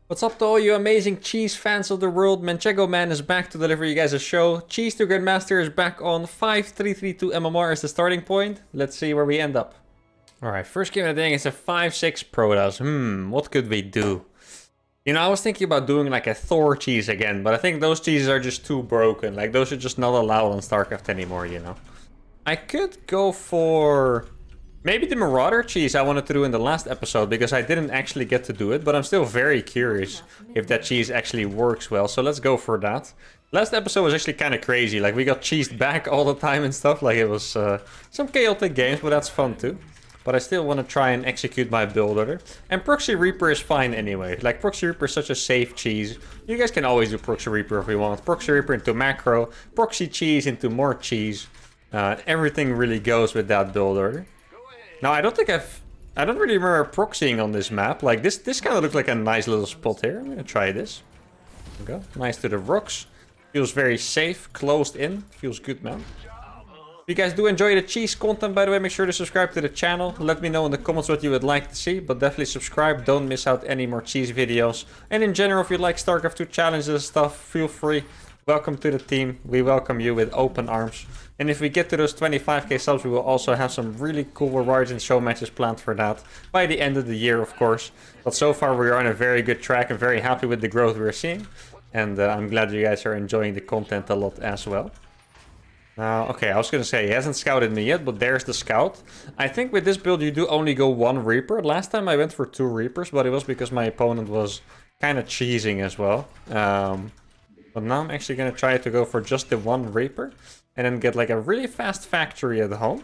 What's up to all you amazing cheese fans of the world? Manchego Man is back to deliver you guys a show. Cheese to Grandmaster is back on 5332 MMR as the starting point. Let's see where we end up. Alright, first game of the day is a 5-6 Protoss. What could we do? You know, I was thinking about doing like a Thor cheese again, but I think those cheeses are just too broken. Like, those are just not allowed on StarCraft anymore, you know? I could go for... maybe the Marauder cheese I wanted to do in the last episode, because I didn't actually get to do it, but I'm still very curious if that cheese actually works well, so let's go for that. Last episode was actually kind of crazy, like we got cheesed back all the time and stuff, like it was some chaotic games, but that's fun too. But I still want to try and execute my build order. And Proxy Reaper is fine anyway, like Proxy Reaper is such a safe cheese. You guys can always do Proxy Reaper if you want. Proxy Reaper into macro, Proxy cheese into more cheese. Everything really goes with that build order. Now, I don't really remember proxying on this map. Like, this kind of looks like a nice little spot here. I'm gonna try this. There we go. Nice to the rocks. Feels very safe, closed in. Feels good, man. If you guys do enjoy the cheese content, by the way, make sure to subscribe to the channel. Let me know in the comments what you would like to see, but definitely subscribe. Don't miss out any more cheese videos. And in general, if you like StarCraft 2 challenges and stuff, feel free. Welcome to the team. We welcome you with open arms. And if we get to those 25k subs, we will also have some really cool rewards and show matches planned for that by the end of the year, of course. But so far, we are on a very good track and very happy with the growth we're seeing. And I'm glad you guys are enjoying the content a lot as well. Now, okay, I was going to say, he hasn't scouted me yet, but there's the scout. I think with this build, you do only go one Reaper. Last time I went for 2 Reapers, but it was because my opponent was kind of cheesing as well. But now I'm actually going to try to go for just the 1 Reaper. And then get like a really fast factory at home.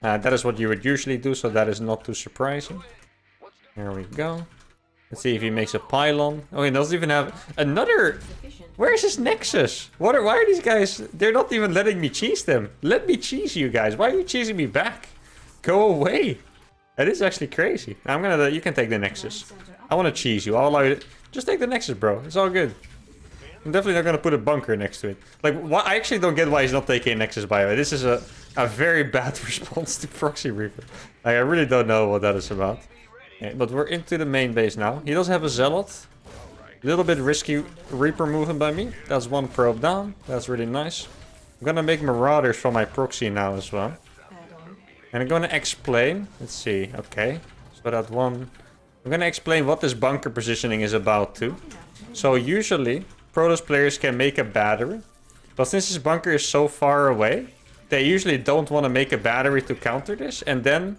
That is what you would usually do, so that is not too surprising. There we go. Let's see if he makes a pylon. Oh, he doesn't even have another... where's his Nexus? Why are these guys... they're not even letting me cheese them. Let me cheese you guys. Why are you cheesing me back? Go away. That is actually crazy. I'm gonna... you can take the Nexus. I want to cheese you. I'll allow you to... just take the Nexus, bro. It's all good. I'm definitely not gonna put a bunker next to it. Like, why, I actually don't get why he's not taking a Nexus, by the way. This is a very bad response to Proxy Reaper. Like, I really don't know what that is about. Okay, but we're into the main base now. He does have a Zealot. A little bit risky Reaper movement by me. That's 1 probe down. That's really nice. I'm gonna make Marauders for my Proxy now as well. And I'm gonna explain. Let's see. Okay. So that one... I'm gonna explain what this bunker positioning is about too. So usually... Protoss players can make a battery, but since this bunker is so far away, they usually don't want to make a battery to counter this, and then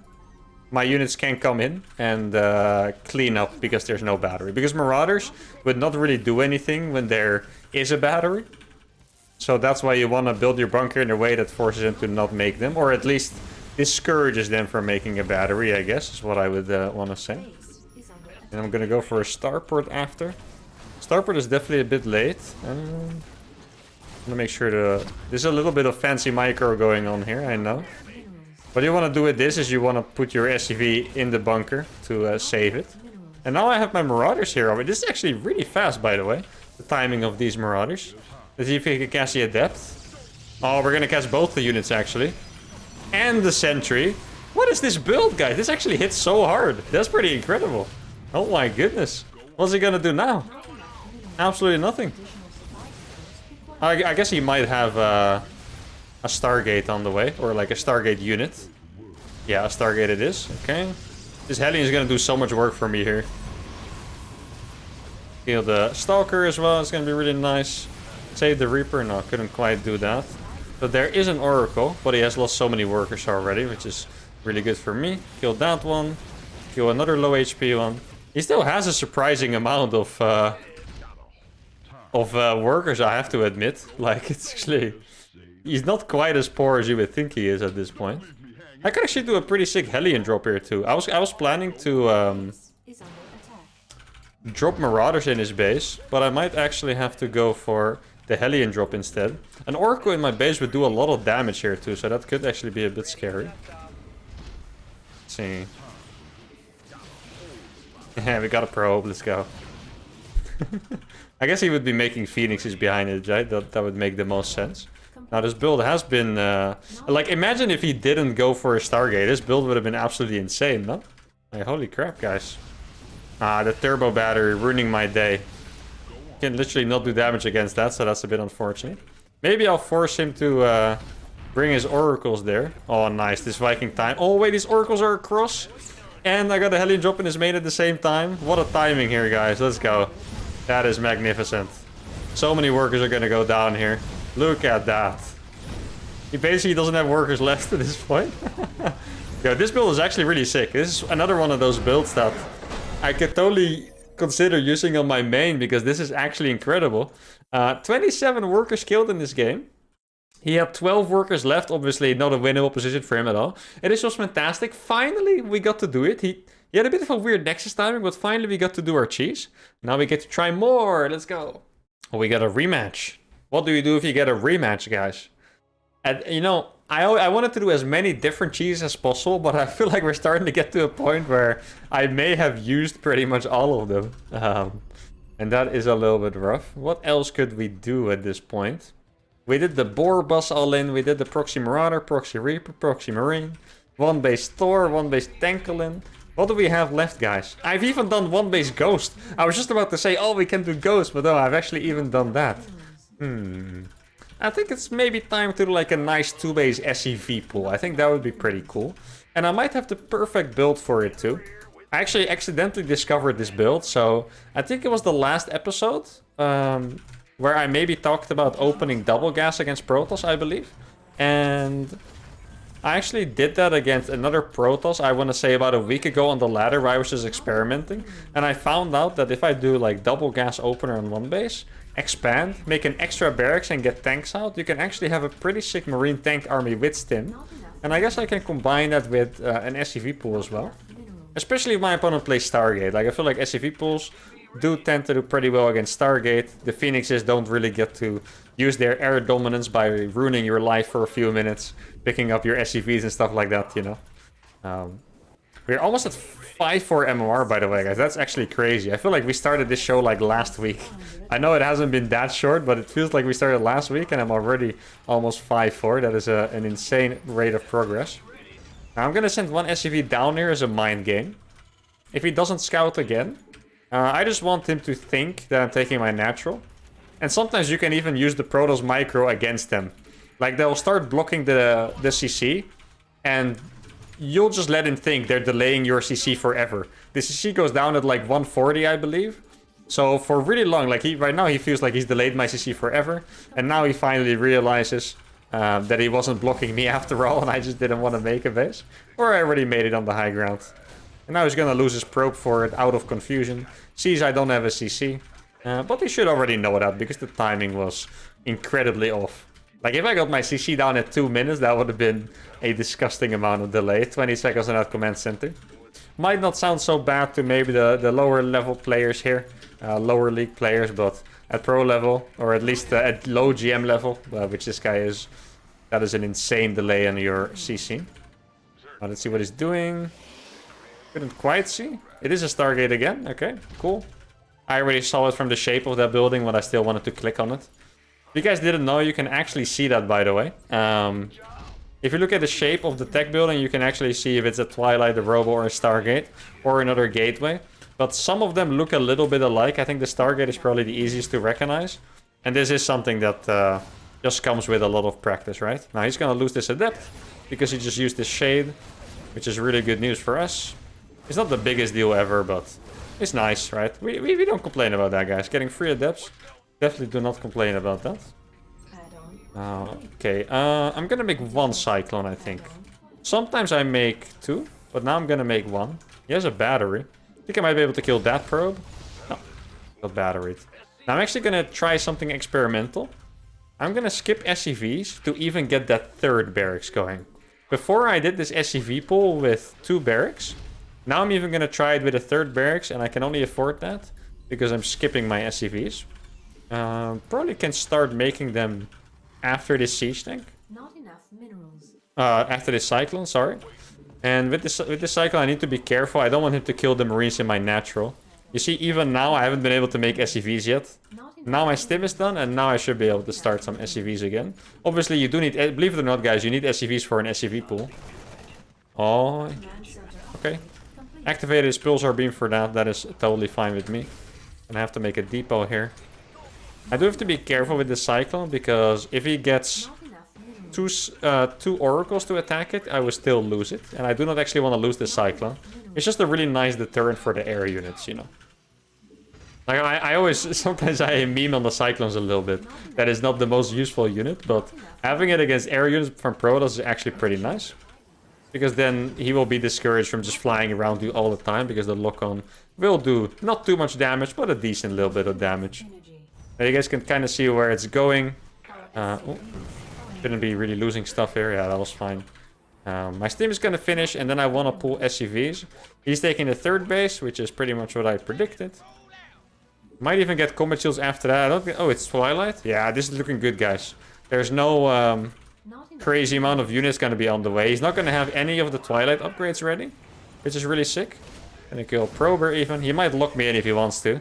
my units can come in and clean up because there's no battery. Because Marauders would not really do anything when there is a battery. So that's why you want to build your bunker in a way that forces them to not make them, or at least discourages them from making a battery, I guess, is what I would want to say. And I'm going to go for a starport after. Starport is definitely a bit late. I'm gonna make sure to... there's a little bit of fancy micro going on here, I know. What you want to do with this is you want to put your SCV in the bunker to save it. And now I have my Marauders here. This is actually really fast, by the way. The timing of these Marauders. Let's see if we can cast the Adept. Oh, we're gonna cast both the units, actually. And the Sentry. What is this build, guys? This actually hits so hard. That's pretty incredible. Oh my goodness. What's he gonna do now? Absolutely nothing. I guess he might have a Stargate on the way. Or like a Stargate unit. Yeah, a Stargate it is. Okay. This Hellion is going to do so much work for me here. Kill the Stalker as well. It's going to be really nice. Save the Reaper. No, couldn't quite do that. But there is an Oracle. But he has lost so many workers already. Which is really good for me. Kill that one. Kill another low HP one. He still has a surprising amount of workers, I have to admit. Like, it's actually... he's not quite as poor as you would think he is at this point. I could actually do a pretty sick Hellion drop here too. I was planning to drop Marauders in his base, but I might actually have to go for the Hellion drop instead. An Oracle in my base would do a lot of damage here too, so that could actually be a bit scary. Let's see. Yeah, we got a probe, let's go. I guess he would be making Phoenixes behind it, right? That would make the most sense. Now, this build has been... like, imagine if he didn't go for a Stargate. This build would have been absolutely insane, no? Like, holy crap, guys. Ah, the turbo battery ruining my day. Can literally not do damage against that, so that's a bit unfortunate. Maybe I'll force him to bring his oracles there. Oh, nice. This Viking time. Oh, wait, these oracles are across. And I got a Hellion drop in his main at the same time. What a timing here, guys. Let's go. That is magnificent. So many workers are going to go down here. Look at that. He basically doesn't have workers left at this point. Yo, this build is actually really sick. This is another one of those builds that I could totally consider using on my main, because this is actually incredible. 27 workers killed in this game. He had 12 workers left. Obviously not a winnable position for him at all. And this was fantastic. Finally, we got to do it. He had a bit of a weird Nexus timing, but finally we got to do our cheese. Now we get to try more. Let's go. Oh, we got a rematch. What do you do if you get a rematch, guys? And, you know, I wanted to do as many different cheeses as possible, but I feel like we're starting to get to a point where I may have used pretty much all of them. And that is a little bit rough. What else could we do at this point? We did the Boar Bus all in. We did the Proxy Marauder, Proxy Reaper, Proxy Marine. One base Thor, one base Tankalin. What do we have left, guys? I've even done one base Ghost. I was just about to say, oh, we can do Ghost, but no, I've actually even done that. I think it's maybe time to do like a nice 2-base SEV pool. I think that would be pretty cool. And I might have the perfect build for it too. I actually accidentally discovered this build, so I think it was the last episode where I maybe talked about opening double gas against Protoss, I believe. And I actually did that against another Protoss, I want to say about a week ago on the ladder, where I was just experimenting. And I found out that if I do like double gas opener on one base, expand, make an extra barracks and get tanks out, you can actually have a pretty sick marine tank army with Stim. And I guess I can combine that with an SCV pool as well. Especially if my opponent plays Stargate. Like, I feel like SCV pools do tend to do pretty well against Stargate. The Phoenixes don't really get to use their air dominance by ruining your life for a few minutes, picking up your SCVs and stuff like that, you know. We're almost at 5-4 MMR, by the way, guys. That's actually crazy. I feel like we started this show like last week. I know it hasn't been that short, but it feels like we started last week and I'm already almost 5-4. That is an insane rate of progress. Now I'm gonna send one SCV down here as a mind game. If he doesn't scout again, I just want him to think that I'm taking my natural. And sometimes you can even use the Protoss micro against them. Like, they'll start blocking the CC, and you'll just let him think they're delaying your CC forever. The CC goes down at like 140, I believe. So for really long, like right now he feels like he's delayed my CC forever. And now he finally realizes that he wasn't blocking me after all, and I just didn't want to make a base. Or I already made it on the high ground. And now he's gonna lose his probe for it out of confusion. Sees I don't have a CC. But he should already know that, because the timing was incredibly off. Like, if I got my CC down at 2 minutes, that would have been a disgusting amount of delay. 20 seconds on that command center. Might not sound so bad to maybe the lower level players here. Lower league players, but at pro level, or at least at low GM level, which this guy is, that is an insane delay on your CC. Let's see what he's doing. Couldn't quite see. It is a Stargate again. Okay, cool. I already saw it from the shape of that building, but I still wanted to click on it. If you guys didn't know, you can actually see that, by the way. If you look at the shape of the tech building, you can actually see if it's a Twilight, a Robo, or a Stargate, or another gateway. But some of them look a little bit alike. I think the Stargate is probably the easiest to recognize. And this is something that just comes with a lot of practice, right? Now he's gonna lose this Adept, because he just used this Shade, which is really good news for us. It's not the biggest deal ever, but it's nice, right? We don't complain about that, guys. Getting 3 Adepts, definitely do not complain about that. Okay, I'm gonna make 1 Cyclone, I think. Sometimes I make 2, but now I'm gonna make 1. He has a battery. I think I might be able to kill that probe. No, got batteried. Now I'm actually gonna try something experimental. I'm gonna skip SCVs to even get that 3rd barracks going. Before I did this SCV pool with 2 barracks. Now I'm even gonna try it with a 3rd barracks, and I can only afford that because I'm skipping my SCVs. Probably can start making them after this siege tank. Not enough minerals. After this cyclone, sorry. And with this cyclone, I need to be careful. I don't want him to kill the marines in my natural. You see, even now I haven't been able to make SCVs yet. Now my stim is done, and now I should be able to start some SCVs again. Obviously, you do need, believe it or not, guys, you need SCVs for an SCV pool. Oh, okay. activated his Pulsar Beam for that. That is totally fine with me. And I have to make a depot here. I do have to be careful with the Cyclone, because if he gets two Oracles to attack it, I will still lose it. And I do not actually want to lose the Cyclone. It's just a really nice deterrent for the air units, you know. Like, I always, sometimes I meme on the Cyclones a little bit. That is not the most useful unit, but having it against air units from Protoss is actually pretty nice. Because then he will be discouraged from just flying around you all the time, because the lock-on will do not too much damage, but a decent little bit of damage. Now you guys can kind of see where it's going. Shouldn't be really losing stuff here. Yeah, that was fine. My steam is going to finish, and then I want to pull SCVs. He's taking the third base, which is pretty much what I predicted. Might even get combat shields after that. I don't think... Oh, it's Twilight? Yeah, this is looking good, guys. There's no crazy amount of units going to be on the way. He's not going to have any of the Twilight upgrades ready, which is really sick. Gonna kill Prober even. He might lock me in if he wants to.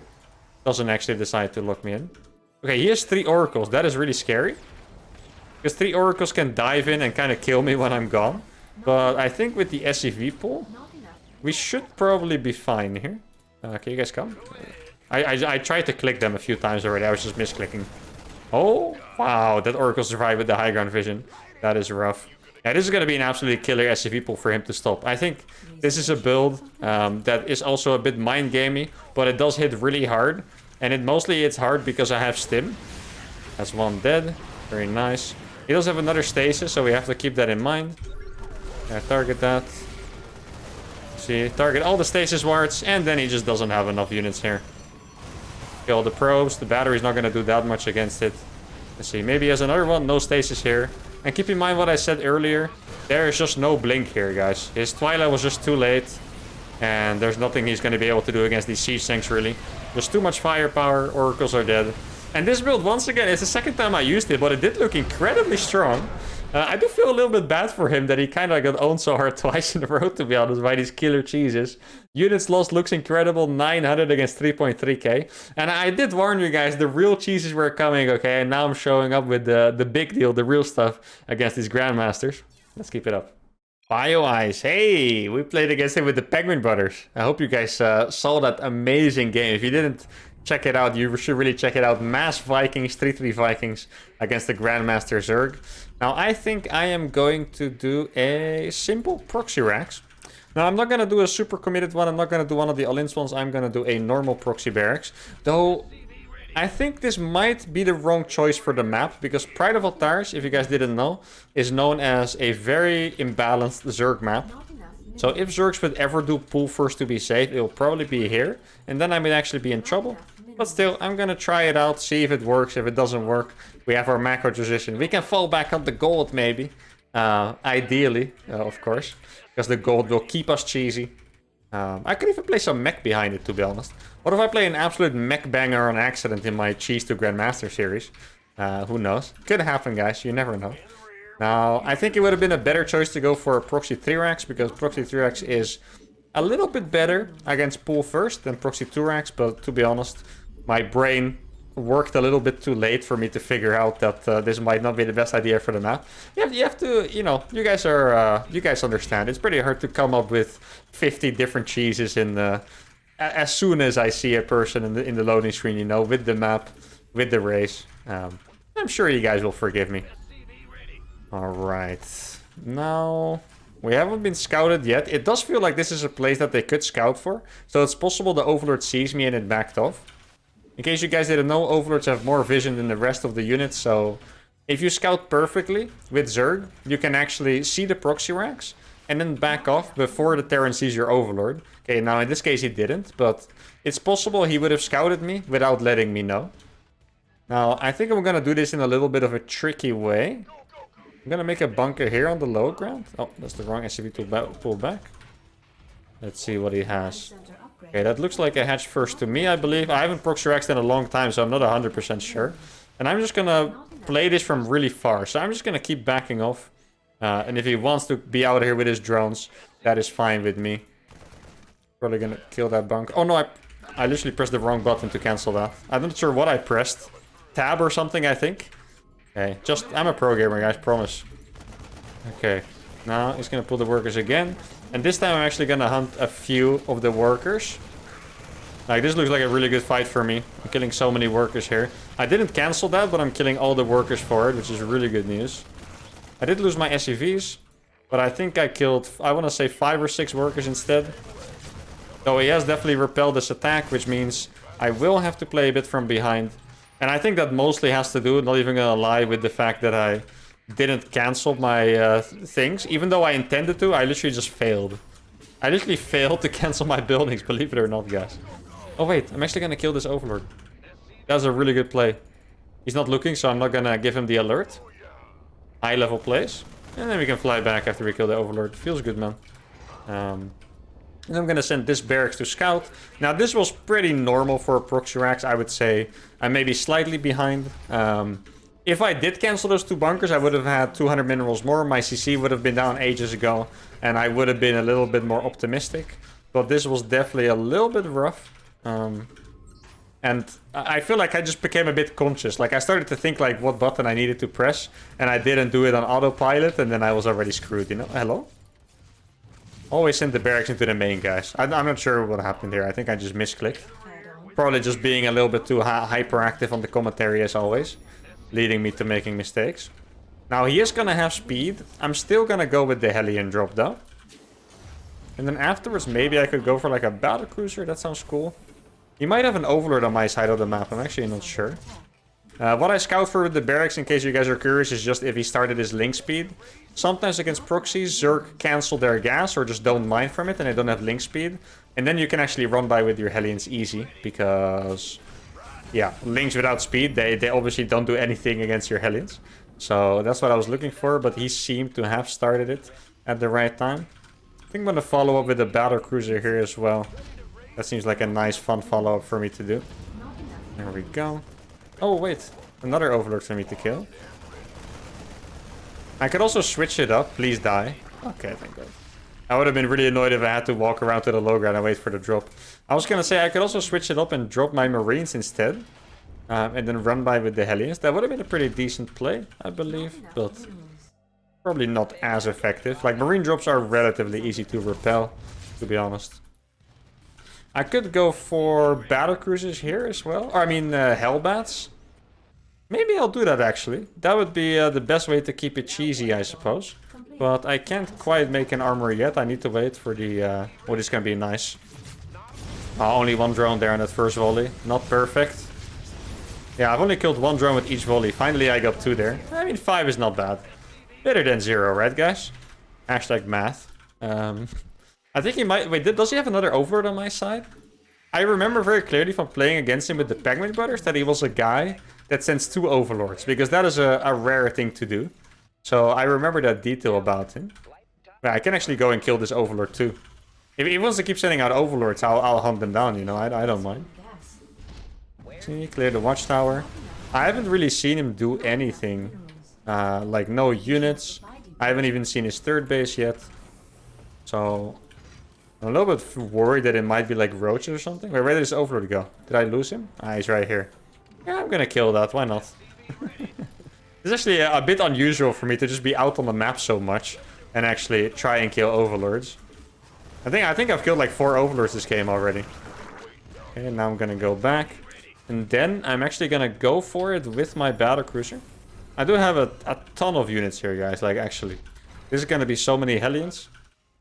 Doesn't actually decide to lock me in. Okay, he has 3 Oracles. That is really scary. Because 3 Oracles can dive in and kind of kill me when I'm gone. But I think with the SCV pull, we should probably be fine here. Can you guys come? I tried to click them a few times already. I was just misclicking. Oh, wow. That Oracle survived with the high ground vision. That is rough. Yeah, this is going to be an absolutely killer SCV pull for him to stop. I think this is a build that is also a bit mind gamey, but it does hit really hard. And it mostly hits hard because I have stim. That's one dead. Very nice. He does have another stasis, so we have to keep that in mind. Yeah, target that. See, target all the stasis wards, and then he just doesn't have enough units here. Kill the probes. The battery's not going to do that much against it. Let's see, maybe he has another one. No stasis here. And keep in mind what I said earlier. There is just no blink here, guys. His Twilight was just too late. And there's nothing he's going to be able to do against these siege tanks, really. There's too much firepower. Oracles are dead. And this build, once again, it's the second time I used it, but it did look incredibly strong. I do feel a little bit bad for him that he kind of got owned so hard twice in a row, to be honest, by these killer cheeses. Units lost looks incredible, 900 against 3.3k. And I did warn you guys, the real cheeses were coming, okay? And now I'm showing up with the big deal, the real stuff against these Grandmasters. Let's keep it up. Bio Eyes, hey, we played against him with the Penguin Brothers. I hope you guys saw that amazing game. If you didn't check it out, you should really check it out. Mass Vikings, 3-3 Vikings against the Grandmaster Zerg. Now, I think I am going to do a simple proxy racks. Now, I'm not going to do a super committed one. I'm not going to do one of the Alliance ones. I'm going to do a normal proxy barracks. Though, I think this might be the wrong choice for the map, because Pride of Altars, if you guys didn't know, is known as a very imbalanced Zerg map. So if Zergs would ever do pull first to be safe, it will probably be here. And then I might actually be in trouble. But still, I'm going to try it out, see if it works. If it doesn't work, we have our macro transition. We can fall back on the gold, maybe. Ideally, of course. Because the gold will keep us cheesy. I could even play some mech behind it, to be honest. What if I play an absolute mech banger on accident in my Cheese to Grandmaster series? Who knows? Could happen, guys. You never know. Now, I think it would have been a better choice to go for Proxy 3-Rax, because Proxy 3-Rax is a little bit better against pull first than Proxy 2-Rax, but to be honest, my brain worked a little bit too late for me to figure out that this might not be the best idea for the map. You have to, you know, you guys understand. It's pretty hard to come up with 50 different cheeses in the, as soon as I see a person in the loading screen, you know, with the map, with the race. I'm sure you guys will forgive me. Alright, now we haven't been scouted yet. It does feel like this is a place that they could scout for, so it's possible the Overlord sees me and it backed off. In case you guys didn't know, Overlords have more vision than the rest of the units, so if you scout perfectly with Zerg, you can actually see the proxy racks and then back off before the Terran sees your Overlord. Okay, now in this case he didn't, but it's possible he would have scouted me without letting me know. Now, I think I'm gonna do this in a little bit of a tricky way. I'm gonna make a bunker here on the low ground. Oh, that's the wrong SCV to pull back. Let's see what he has. Okay, that looks like a hatch first to me, I believe. I haven't proxy raxed in a long time, so I'm not 100% sure. And I'm just gonna play this from really far. So I'm just gonna keep backing off. And if he wants to be out here with his drones, that is fine with me. Probably gonna kill that bunker. Oh no, I literally pressed the wrong button to cancel that. I'm not sure what I pressed. Tab or something, I think. Okay, I'm a pro gamer, guys, promise. Okay. Now he's gonna pull the workers again. And this time I'm actually gonna hunt a few of the workers. Like, this looks like a really good fight for me. I'm killing so many workers here. I didn't cancel that, but I'm killing all the workers for it, which is really good news. I did lose my SCVs, but I think I killed, I want to say 5 or 6 workers instead. So he has definitely repelled this attack, which means I will have to play a bit from behind. And I think that mostly has to do, not even gonna lie, with the fact that I didn't cancel my things. Even though I intended to, I literally just failed. I literally failed to cancel my buildings, believe it or not, guys. Oh wait, I'm actually gonna kill this overlord. That's a really good play. He's not looking, so I'm not gonna give him the alert. High level plays. And then we can fly back after we kill the overlord. Feels good, man. And I'm gonna send this barracks to scout. Now this was pretty normal for proxy racks, I would say. I'm maybe slightly behind. If I did cancel those 2 bunkers, I would have had 200 minerals more. My CC would have been down ages ago. And I would have been a little bit more optimistic. But this was definitely a little bit rough. And I feel like I just became a bit conscious. Like, I started to think, like, what button I needed to press. And I didn't do it on autopilot. And then I was already screwed, you know? Hello? Always send the barracks into the main, guys. I'm not sure what happened here. I think I just misclicked. Probably just being a little bit too hyperactive on the commentary as always. Leading me to making mistakes. Now, he is going to have speed. I'm still going to go with the Hellion drop, though. And then afterwards, maybe I could go for, like, a battlecruiser. That sounds cool. He might have an overlord on my side of the map. I'm actually not sure. What I scout for with the barracks, in case you guys are curious, is just if he started his link speed. Sometimes against proxies, Zerg cancel their gas or just don't mine from it and they don't have link speed. And then you can actually run by with your Hellions easy because... yeah, links without speed, they obviously don't do anything against your Hellions. So that's what I was looking for, but he seemed to have started it at the right time. I think I'm going to follow up with a battlecruiser here as well. That seems like a nice, fun follow-up for me to do. There we go. Oh, wait. Another overlord for me to kill. I could also switch it up. Please die. Okay, thank God. I would have been really annoyed if I had to walk around to the low ground and wait for the drop. I was going to say I could also switch it up and drop my Marines instead. And then run by with the Hellions. That would have been a pretty decent play, I believe. But probably not as effective. Like, Marine drops are relatively easy to repel, to be honest. I could go for battlecruisers here as well. Or, I mean, Hellbats. Maybe I'll do that, actually. That would be the best way to keep it cheesy, I suppose. But I can't quite make an armor yet. I need to wait for the... what is going to be nice. Only 1 drone there on that first volley. Not perfect. Yeah, I've only killed 1 drone with each volley. Finally, I got 2 there. I mean, 5 is not bad. Better than 0, right, guys? Hashtag math. I think he might... wait, does he have another overlord on my side? I remember very clearly from playing against him with the Penguin Brothers that he was a guy that sends 2 overlords. Because that is a rare thing to do. So I remember that detail about him. Yeah, I can actually go and kill this overlord too. If he wants to keep sending out overlords, I'll hunt them down, you know. I don't mind. See, clear the watchtower. I haven't really seen him do anything. Like no units. I haven't even seen his third base yet. So... I'm a little bit worried that it might be like roaches or something. Wait, where did this overlord go? Did I lose him? Ah, he's right here. Yeah, I'm gonna kill that. Why not? It's actually a bit unusual for me to just be out on the map so much and actually try and kill overlords. I think I've killed like 4 overlords this game already. Okay, now I'm gonna go back. And then I'm actually gonna go for it with my battlecruiser. I do have a ton of units here, guys. Like, actually. This is gonna be so many Hellions.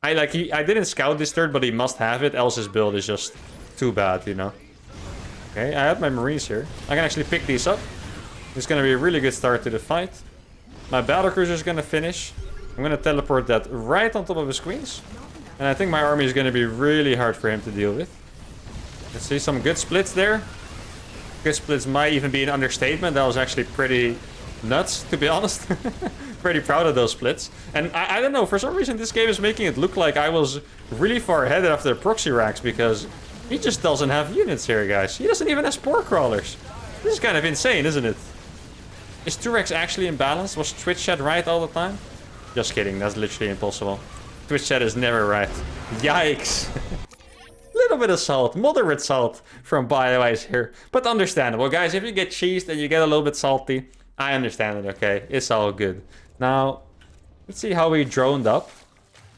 I didn't scout this third, but he must have it, else his build is just too bad, you know. Okay, I have my Marines here. I can actually pick these up. It's gonna be a really good start to the fight. My battlecruiser is gonna finish. I'm gonna teleport that right on top of his queens. And I think my army is gonna be really hard for him to deal with. Let's see some good splits there. Good splits might even be an understatement. That was actually pretty nuts, to be honest. Pretty proud of those splits. And I don't know, for some reason this game is making it look like I was really far ahead after the proxy racks because he just doesn't have units here, guys. He doesn't even have spore crawlers. This is kind of insane, isn't it? Is 2rex actually in balance? Was Twitch chat right all the time? Just kidding, that's literally impossible. Twitch chat is never right. Yikes. Little bit of salt, moderate salt from BioIce here. But understandable, guys. If you get cheesed and you get a little bit salty, I understand it, okay? It's all good. Now, let's see how we droned up.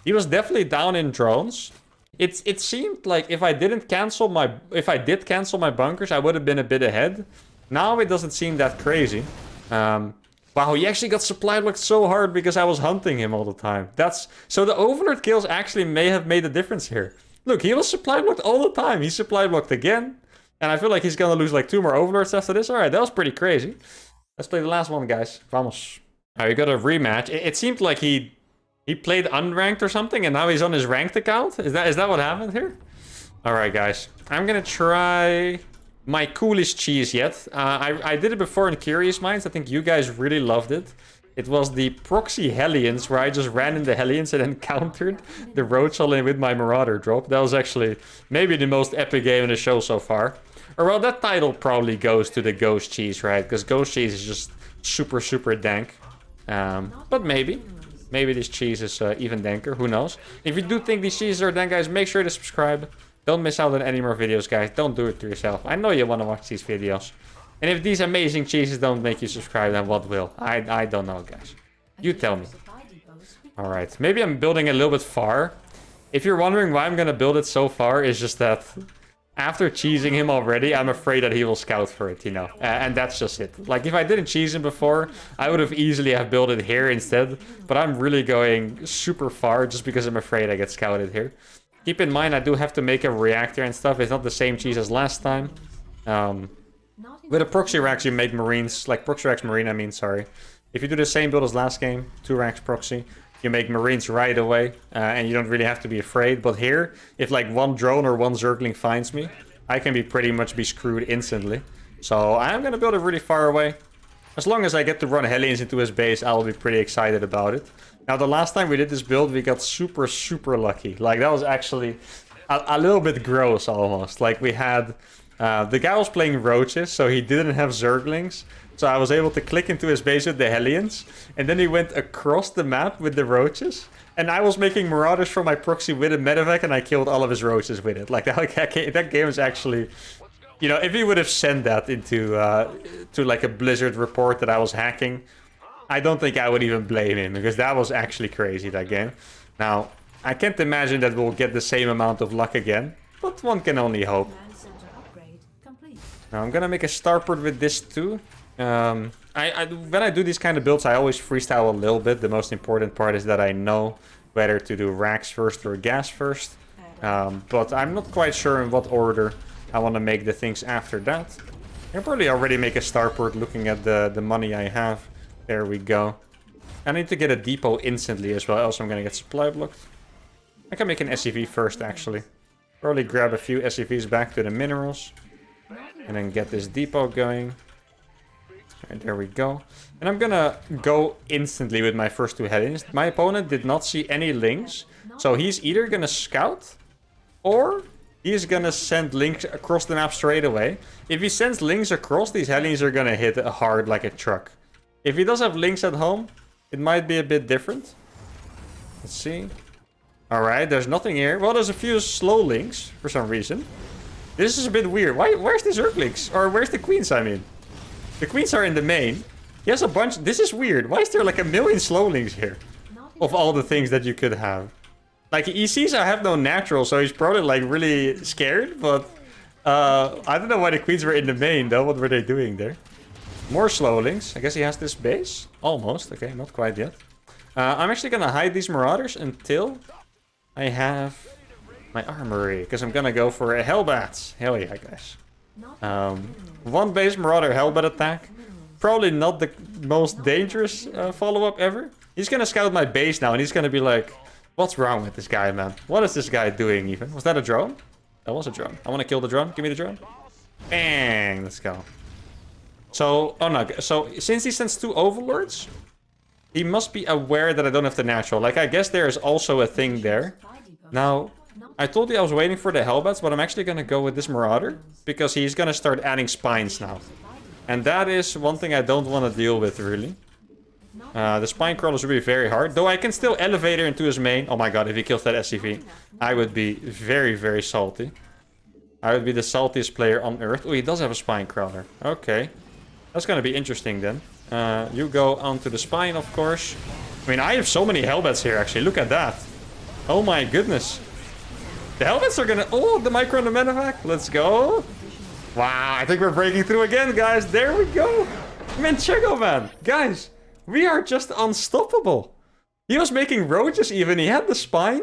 He was definitely down in drones. It seemed like if I did cancel my bunkers, I would have been a bit ahead. Now it doesn't seem that crazy. Wow, he actually got supply blocked so hard because I was hunting him all the time. So the Overlord kills actually may have made a difference here. Look, he was supply blocked all the time. He's supply blocked again. And I feel like he's gonna lose like 2 more Overlords after this. Alright, that was pretty crazy. Let's play the last one, guys. Vamos. Alright, we got a rematch. It seemed like he played unranked or something, and now he's on his ranked account. Is that what happened here? Alright, guys. I'm gonna try my coolest cheese yet. I did it before in Curious Minds. I think you guys really loved it. It was the proxy Hellions, where I just ran into Hellions and then countered the Roachal with my Marauder drop. That was actually maybe the most epic game in the show so far. Or well, that title probably goes to the Ghost Cheese, right? Because Ghost Cheese is just super, super dank. But maybe this cheese is even danker. Who knows? If you do think these cheeses are dank, guys, make sure to subscribe. Don't miss out on any more videos, guys. Don't do it to yourself. I know you want to watch these videos. And if these amazing cheeses don't make you subscribe, then what will? I don't know, guys. You tell me. Alright, maybe I'm building a little bit far. If you're wondering why I'm going to build it so far, it's just that after cheesing him already, I'm afraid that he will scout for it, you know. And that's just it. Like, if I didn't cheese him before, I would have easily have built it here instead. But I'm really going super far just because I'm afraid I get scouted here. Keep in mind, I do have to make a reactor and stuff. It's not the same cheese as last time. With a proxy racks, you make marines, like proxy racks marine, I mean, sorry. If you do the same build as last game, 2 racks proxy, you make marines right away, and you don't really have to be afraid. But here, if like 1 drone or 1 zergling finds me, I can pretty much be screwed instantly. So I'm gonna build it really far away. As long as I get to run Hellions into his base, I'll be pretty excited about it. Now, the last time we did this build, we got super, super lucky. Like, that was actually a little bit gross almost. Like, we had... the guy was playing roaches, so he didn't have zerglings. So I was able to click into his base with the Hellions. And then he went across the map with the roaches. And I was making Marauders from my proxy with a medevac, and I killed all of his roaches with it. Like, that game is actually... You know, if he would have sent that into to like a Blizzard report that I was hacking, I don't think I would even blame him, because that was actually crazy, that game. Now, I can't imagine that we'll get the same amount of luck again, but one can only hope. Now, I'm gonna make a starport with this too. When I do these kind of builds, I always freestyle a little bit. The most important part is that I know whether to do racks first or gas first. But I'm not quite sure in what order I want to make the things after that. I can probably already make a starport looking at the money I have. There we go. I need to get a depot instantly as well, else I'm going to get supply blocked. I can make an SCV first, actually. Probably grab a few SCVs back to the minerals. And then get this depot going. And there we go. And I'm gonna go instantly with my first 2 Hellions. My opponent did not see any links. So he's either gonna scout, or he's gonna send links across the map straight away. If he sends links across, these Hellions are gonna hit hard like a truck. If he does have links at home, it might be a bit different. Let's see. Alright, there's nothing here. Well, there's a few slow links for some reason. This is a bit weird. Where's the Zerglings? Or where's the Queens, I mean? The Queens are in the main. He has a bunch... This is weird. Why is there like a million slow links here? Of all the things that you could have. Like, he sees I have no natural, so he's probably like really scared. But I don't know why the Queens were in the main, though. What were they doing there? More slow links. I guess he has this base. Almost. Okay, not quite yet. I'm actually going to hide these Marauders until I have my armory. Because I'm going to go for a Hellbat. Hell yeah, guys. 1 base Marauder Hellbat attack. Probably not the most dangerous follow-up ever. He's going to scout my base now. And he's going to be like, what's wrong with this guy, man? What is this guy doing even? Was that a drone? That was a drone. I want to kill the drone. Give me the drone. Bang. Let's go. So, oh no. So, since he sends 2 overlords, he must be aware that I don't have the natural. Like, I guess there is also a thing there. Now, I told you I was waiting for the Hellbats, but I'm actually going to go with this Marauder. Because he's going to start adding spines now. And that is one thing I don't want to deal with, really. The spine crawlers will be very hard. Though I can still elevator into his main. Oh my god, if he kills that SCV, I would be very, very salty. I would be the saltiest player on Earth. Oh, he does have a spine crawler. Okay. That's going to be interesting then. You go onto the spine, of course. I mean, I have so many Hellbats here, actually. Look at that. Oh my goodness. The helmets are gonna... Oh, the micro and the medevac. Let's go. Wow, I think we're breaking through again, guys. There we go. Manchego, man. Guys, we are just unstoppable. He was making roaches even. He had the spine.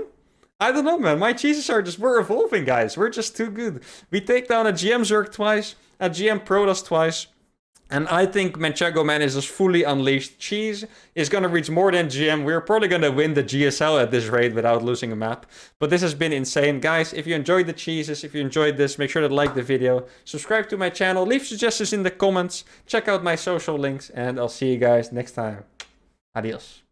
I don't know, man. My cheeses are just... We're evolving, guys. We're just too good. We take down a GM Zerg twice. A GM Protoss twice. And I think Manchego Man is just fully unleashed. Cheese is going to reach more than GM. We're probably going to win the GSL at this rate without losing a map. But this has been insane. Guys, if you enjoyed the cheeses, if you enjoyed this, make sure to like the video. Subscribe to my channel. Leave suggestions in the comments. Check out my social links. And I'll see you guys next time. Adios.